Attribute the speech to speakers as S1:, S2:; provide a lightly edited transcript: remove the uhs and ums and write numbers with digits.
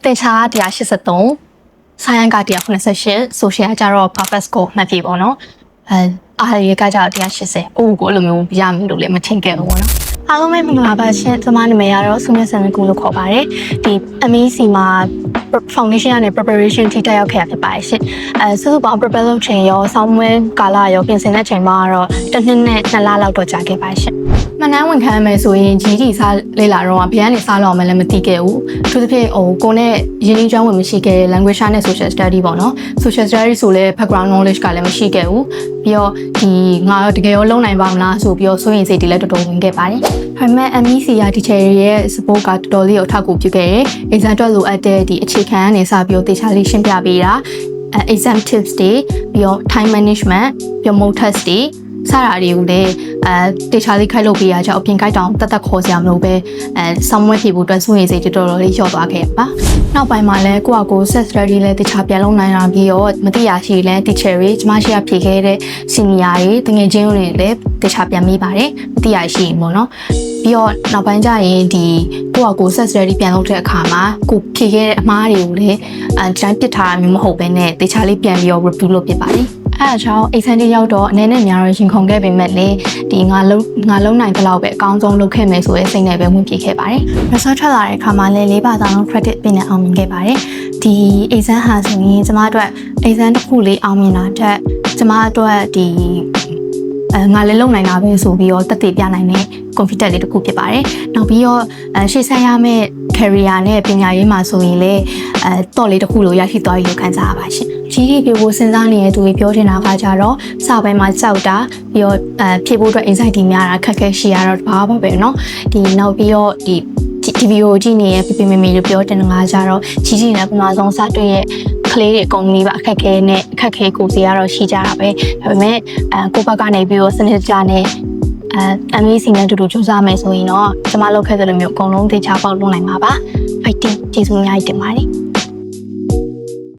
S1: တင်ချာ183ဆိုင်ရန်က198ဆိုရှယ်ကကြတော့ purpose ကိုမှတ်ပြပေါ့နော်အားရကကြတော့180အိုးကိုအဲ့လိုမျိုးရမယ်လို့လည်းမထင်ခဲ့ဘူးပေါ့နော်အားလုံးပဲမင်္ဂလာပါရှင်ကျွန်မနာမည်ကတော့ဆုမြတ်စံကူလို့ခေါ်ပါတယ်ဒီ MEC မှာ foundation နဲ့ preparation ထိတက်ရောက်ခဲ့ရဖြစ်ပါတယ်ရှင်စုစုပေါင်း prepare လုပ်ချိန်ရောဆောင်းမွေးကာလရောပြင်ဆင်တဲ့ချိန်မှာတော့တစ်နှစ်နဲ့2လလောက်တော့ကြာခဲ့ပါရှင်မနန်းဝင်ခံရမယ်ဆိုရင် GD စားလေ့လာတော့ဘယ်ကနေစားလို့အောင်မလဲမသိခဲ့ဘူးအထူးသဖြင့်ကိုနဲ့ရင်းနှီးကျွမ်းဝင်မရှိခဲ့တဲ့ language နဲ့ social study ပေါ့နော် social study ဆိုလဲ background knowledge ကလည်းမရှိခဲ့ဘူးပြီးတော့ဒီငါတကယ်ရောလုံနိုင်ပါမလားဆိုပြီးတော့စိုးရိမ်စိတ်တွေလည်းတော်တော်ဝင်ခဲ့ပါတယ်ဒါပေမဲ့ MEC ရာ teacher ရဲ့ support ကတော်တော်လေးကိုအထောက်အကူပြုခဲ့တယ် exam အတွက်လိုအပ်တဲ့ဒီအခြေခံကနေစပြီးတော့တေချာလေးရှင်းပြပေးတာexam tips တွေပြီးတော့ time management ပြီးတော့ mock test တွေစတာတွေကိုလည်းတေချာလေးခိုက်လုပ်ပေးရကြအပြင်ခိုက်တောင်တက်ခေါ်စရာမလိုပဲဆောင်းမွေးဖြေဖို့အတွက်စိုးရိမ်စိတ်တော်တော်လေးလျော့သွားခဲ့ပါနောက်ပိုင်းမှာလည်းကိုယ့်အကို set study လည်းတေချာပြန်လုပ်နိုင်တာပြီးတော့မသိရရှိလည်း teacher တွေကျမရှိရဖြေခဲ့တဲ့ senior တွေတကယ်ချင်းတွေလည်းတေချာပြန်မိပါတယ်မသိရရှိရင်ပေါ့နော်ပြီးတော့နောက်ပိုင်းကျရင်ဒီကိုယ့်အကို set study ပြန်လုပ်တဲ့အခါမှာကိုဖြေခဲ့တဲ့အမှားတွေကိုလည်းဒီတိုင်းပစ်ထားတာမျိုးမဟုတ်ဘဲနဲ့တေချာလေးပြန်ပြီးတော့ review လုပ်ပြပါတယ်အဲ့ဒါကြောင့် exam တွေရောက်တော့အနေနဲ့များတော့ရင်ခုန်ခဲ့ပေမဲ့လေဒီငါလုံးနိုင်တဲ့လောက်ပဲအကောင်းဆုံးလုပ်ခဲ့မယ်ဆိုတဲ့စိတ်နဲ့ပဲဝင်ပြေခဲ့ပါတယ် result ထွက်လာတဲ့အခါမှာလည်း၄ပါးသော credit ပေးနေအောင်မြင်ခဲ့ပါတယ်ဒီ exam ဟာဆိုရင်ကျမတို့ exam တစ်ခုလေးအောင်မြင်တာတက်ကျမတို့ဒီငါလည်းလုံနိုင်တာပဲဆိုပြီးတော့တက်တည်ပြနိုင်တဲ့ confidence လေးတစ်ခုဖြစ်ပါတယ်နောက်ပြီးတော့ရှေ့ဆက်ရမယ့် career နဲ့ပညာရေးမှာဆိုရင်လည်းတော့လေးတစ်ခုလိုရရှိသွားပြီလို့ခံစားရပါရှင်GD ကိုစဉ်းစားနေတဲ့သူတွေပြောချင်တာကကြတော့စာပိုင်းမှာကြောက်တာပြီးတော့ဖြည့်ဖို့အတွက် anxiety များတာခက်ခဲရှိရတော့ဘာပါပဲเนาะဒီနောက်ပြီးတော့ဒီ video ကြည့်နေတဲ့ပြပြမေမေတို့ပြောတင်တာကကြတော့GD နဲ့ပထမဆုံးစတွေ့ရဲ့ကလေးတွေအကုန်ကြီးပါအခက်ခဲနဲ့အခက်ခဲကိုစီရတော့ရှိကြတာပဲဒါပေမဲ့ကိုဘက်ကနေပြီးတော့စနစ်ကြနဲ့MEC နဲ့တူတူစူးစမ်းမယ်ဆိုရင်တော့ကျမလုပ်ခဲ့တဲ့လိုမျိုးအကုန်လုံးသေချာပေါက်လုပ်နိုင်မှာပါ fighting ကျေးဇူးအများကြီးတင်ပါတယ်